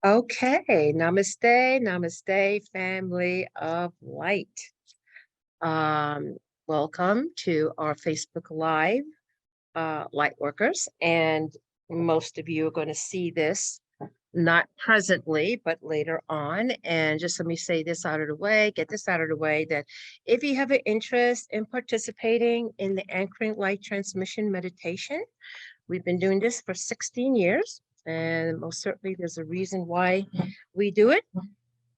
Okay, namaste, namaste, family of light. Um, Welcome to our Facebook Live, light workers. And most of you are going to see this not presently, but later on. And just let me say this out of the way, get this out of the way that if you have an interest in participating in the anchoring light transmission meditation, we've been doing this for 16 years. And most certainly, there's a reason why we do it.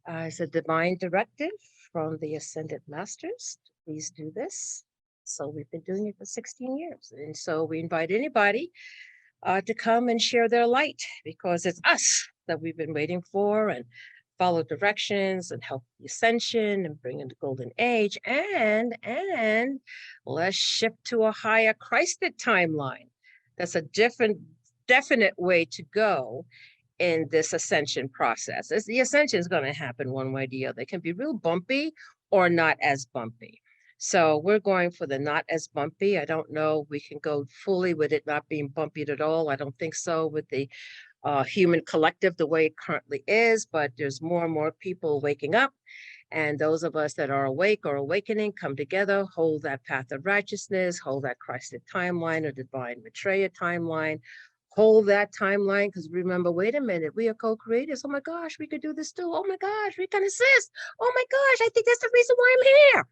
It's a divine directive from the Ascended Masters. Please do this. So we've been doing it for 16 years. And so we invite anybody to come and share their light because it's us that we've been waiting for and follow directions and help the ascension and bring in the golden age. And let's shift to a higher Christed timeline. That's a definite way to go in this ascension process. As the ascension is going to happen one way or the other. It can be real bumpy or not as bumpy. So we're going for the not as bumpy. I don't know. We can go fully with it not being bumpy at all. I don't think so with the human collective the way it currently is, but there's more and more people waking up. And those of us that are awake or awakening come together, hold that path of righteousness, hold that Christed timeline or divine Maitreya timeline, hold that timeline because remember, wait a minute, we are co-creators. Oh my gosh, we could do this too. Oh my gosh, we can assist. Oh my gosh, I think that's the reason why I'm here.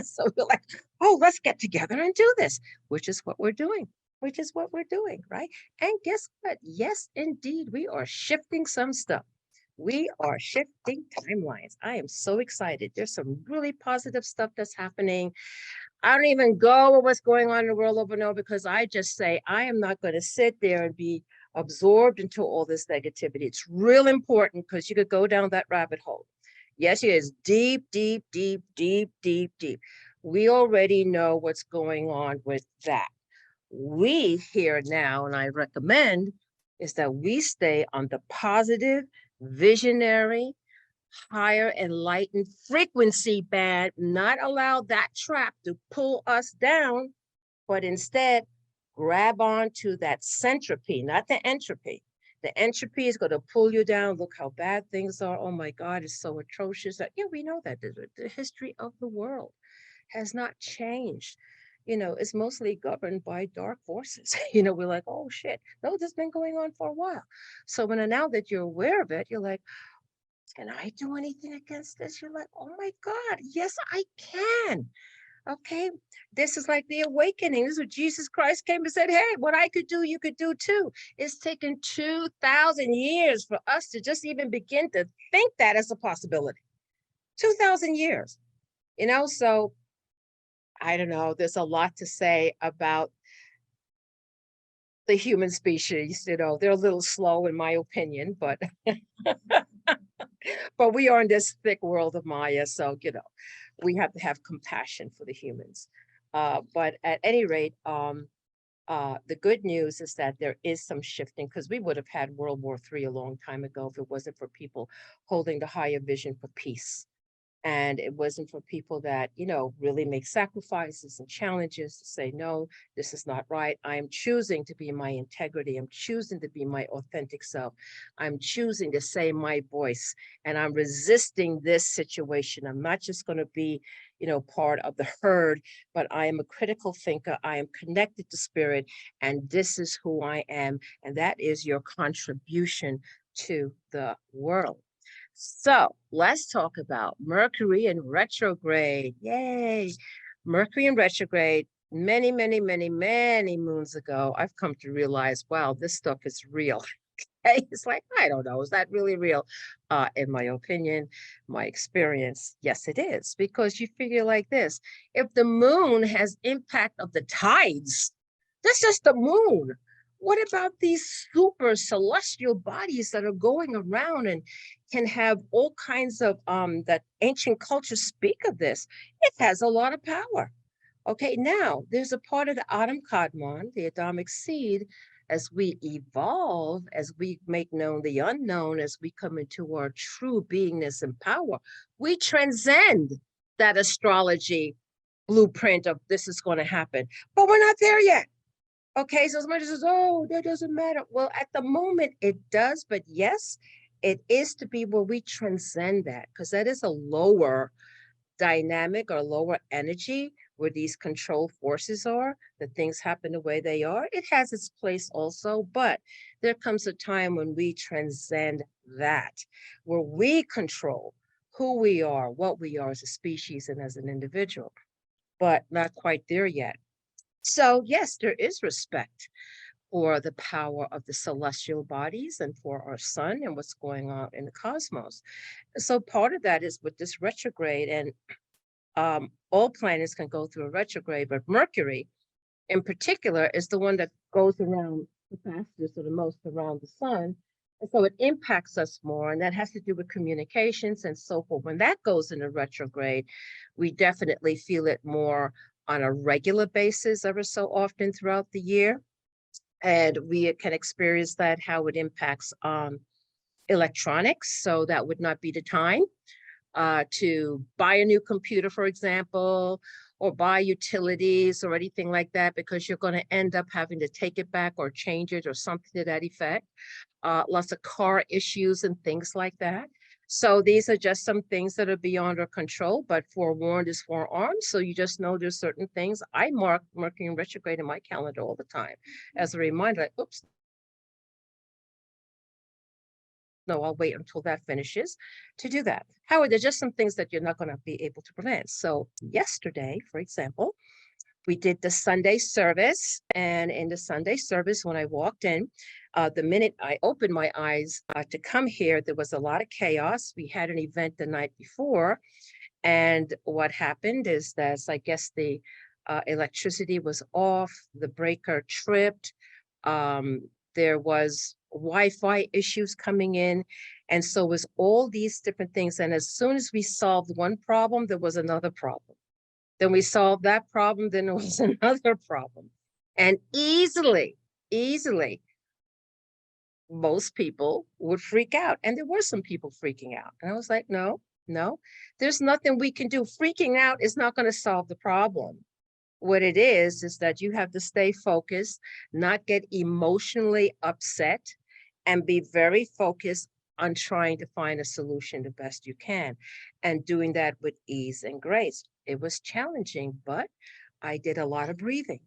So we're like, oh, let's get together and do this, which is what we're doing. Which is what we're doing, right? And guess what? Yes, indeed, we are shifting some stuff. We are shifting timelines. I am so excited. There's some really positive stuff that's happening. I don't even go with what's going on in the world over and over because I just say I am not going to sit there and be absorbed into all this negativity. It's real important because you could go down that rabbit hole. Yes, it is deep, deep, deep, deep, deep, deep. We already know what's going on with that. We here now, and I recommend, is that we stay on the positive, visionary, higher enlightened frequency band, not allow that trap to pull us down, but instead grab on to that centropy, not the entropy. The entropy is going to pull you down. Look how bad things are. Oh my God, it's so atrocious. Yeah, we know that the history of the world has not changed. It's mostly governed by dark forces. We're like, oh shit, no, this has been going on for a while. So now that you're aware of it, you're like, can I do anything against this? You're like, oh my God, yes, I can. Okay. This is like the awakening. This is what Jesus Christ came and said, hey, what I could do, you could do too. It's taken 2,000 years for us to just even begin to think that as a possibility. 2,000 years, so I don't know. There's a lot to say about the human species. They're a little slow in my opinion, but but we are in this thick world of Maya. So, we have to have compassion for the humans. But at any rate, the good news is that there is some shifting because we would have had World War III a long time ago if it wasn't for people holding the higher vision for peace. And it wasn't for people that, really make sacrifices and challenges to say, no, this is not right. I'm choosing to be my integrity. I'm choosing to be my authentic self. I'm choosing to say my voice and I'm resisting this situation. I'm not just going to be, part of the herd, but I am a critical thinker. I am connected to spirit and this is who I am. And that is your contribution to the world. So let's talk about Mercury in retrograde. Yay. Mercury in retrograde. Many, many, many, many moons ago, I've come to realize, wow, this stuff is real. It's like, I don't know, is that really real? In my opinion, my experience, yes, it is. Because you figure like this, if the moon has impact of the tides, that's just the moon. What about these super celestial bodies that are going around and can have all kinds of that ancient cultures speak of this? It has a lot of power. Okay, now there's a part of the Adam Kadmon, the Adamic seed, as we evolve, as we make known the unknown, as we come into our true beingness and power, we transcend that astrology blueprint of this is going to happen. But we're not there yet. Okay, so somebody says, oh, that doesn't matter. Well, at the moment it does, but yes, it is to be where we transcend that, because that is a lower dynamic or lower energy where these control forces are, that things happen the way they are. It has its place also, but there comes a time when we transcend that, where we control who we are, what we are as a species and as an individual, but not quite there yet. So, yes, there is respect for the power of the celestial bodies and for our sun and what's going on in the cosmos. So, part of that is with this retrograde, and all planets can go through a retrograde, but Mercury in particular is the one that goes around the fastest or the most around the sun. And so it impacts us more, and that has to do with communications and so forth. When that goes into retrograde, we definitely feel it more on a regular basis ever so often throughout the year. And we can experience that, how it impacts electronics. So that would not be the time to buy a new computer, for example, or buy utilities or anything like that, because you're going to end up having to take it back or change it or something to that effect. Lots of car issues and things like that. So these are just some things that are beyond our control, but forewarned is forearmed. So you just know there's certain things. I mark Mercury retrograde in my calendar all the time as a reminder, like, oops, no, I'll wait until that finishes to do that. However, there's just some things that you're not going to be able to prevent. So yesterday, for example, we did the Sunday service. And in the Sunday service, when I walked in, the minute I opened my eyes to come here, there was a lot of chaos. We had an event the night before. And what happened is that I guess the electricity was off, the breaker tripped. There was Wi-Fi issues coming in. And so it was all these different things. And as soon as we solved one problem, there was another problem. Then we solved that problem, then there was another problem. And easily, most people would freak out. And there were some people freaking out. And I was like, no, there's nothing we can do. Freaking out is not going to solve the problem. What it is that you have to stay focused, not get emotionally upset, and be very focused on trying to find a solution the best you can, and doing that with ease and grace. It was challenging, but I did a lot of breathing,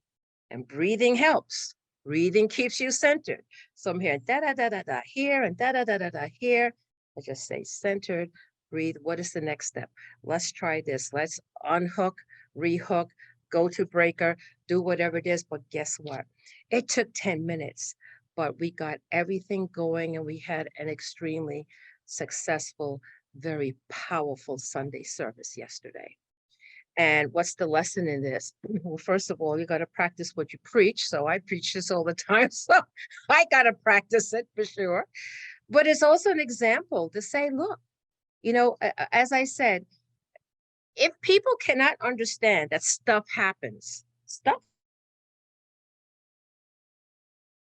and breathing helps. Breathing keeps you centered. So I'm hearing da da da da da here and da da da da da here. I just say centered, breathe. What is the next step? Let's try this. Let's unhook, rehook, go to breaker, do whatever it is. But guess what? It took 10 minutes, but we got everything going, and we had an extremely successful, very powerful Sunday service yesterday. And what's the lesson in this? Well, first of all, you got to practice what you preach. So I preach this all the time. So I got to practice it for sure. But it's also an example to say, look, as I said, if people cannot understand that stuff happens, stuff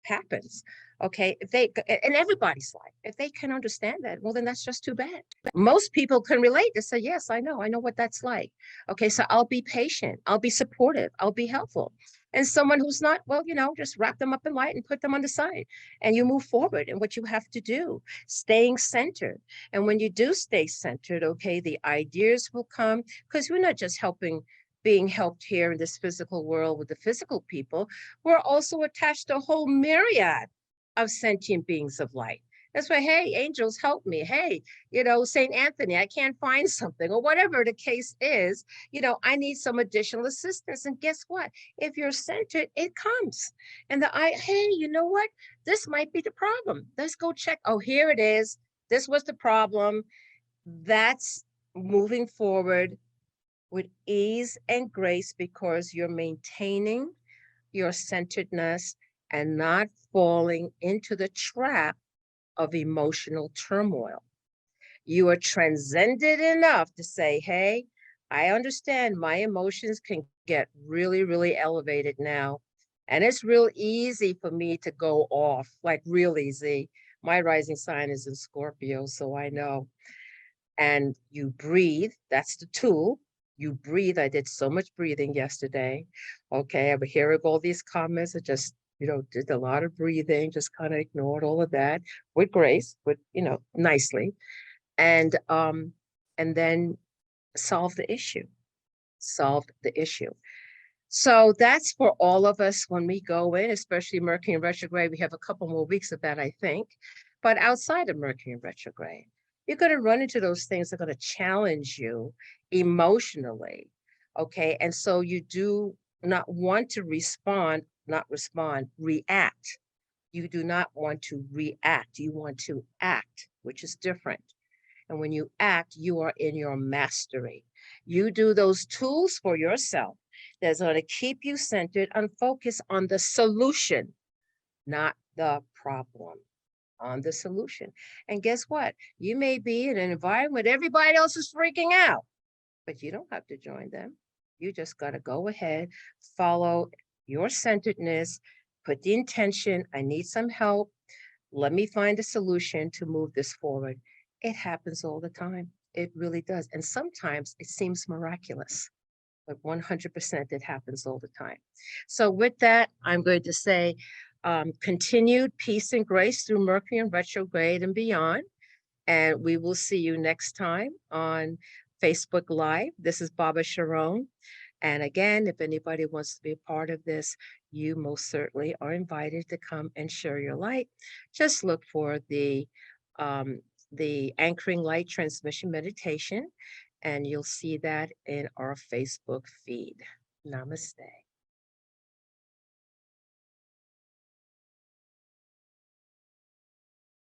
happens. Okay, if they in everybody's life, if they can understand that, well, then that's just too bad. Most people can relate to say, yes, I know what that's like. Okay, so I'll be patient, I'll be supportive, I'll be helpful. And someone who's not, well, just wrap them up in light and put them on the side, and you move forward in what you have to do, staying centered. And when you do stay centered, okay, the ideas will come, because we're not just being helped here in this physical world with the physical people. We're also attached to a whole myriad of sentient beings of light. That's why, hey, angels, help me. Hey, St. Anthony, I can't find something, or whatever the case is. I need some additional assistance. And guess what? If you're centered, it comes. And hey, you know what? This might be the problem. Let's go check. Oh, here it is. This was the problem. That's moving forward with ease and grace, because you're maintaining your centeredness and not falling into the trap of emotional turmoil. You are transcended enough to say, hey, I understand my emotions can get really, really elevated now. And it's real easy for me to go off, like real easy. My rising sign is in Scorpio, so I know. And you breathe, that's the tool. You breathe. I did so much breathing yesterday. Okay, I'm hearing all these comments. I just did a lot of breathing, just kind of ignored all of that with grace, with, nicely. And and then solve the issue, solved the issue. So that's for all of us when we go in, especially Mercury in retrograde. We have a couple more weeks of that, I think. But outside of Mercury in retrograde, you're going to run into those things that are going to challenge you emotionally. Okay. And so you do not want to not respond, react. You do not want to react. You want to act, which is different. And when you act, you are in your mastery. You do those tools for yourself that's going to keep you centered and focused on the solution, not the problem, on the solution. And guess what? You may be in an environment everybody else is freaking out, but you don't have to join them. You just got to go ahead, follow your centeredness, put the intention. I need some help. Let me find a solution to move this forward. It happens all the time. It really does. And sometimes it seems miraculous, but 100% it happens all the time. So, with that, I'm going to say continued peace and grace through Mercury and retrograde and beyond. And we will see you next time on Facebook Live. This is Baba Sharone. And again, if anybody wants to be a part of this, you most certainly are invited to come and share your light. Just look for the anchoring light transmission meditation, and you'll see that in our Facebook feed. Namaste.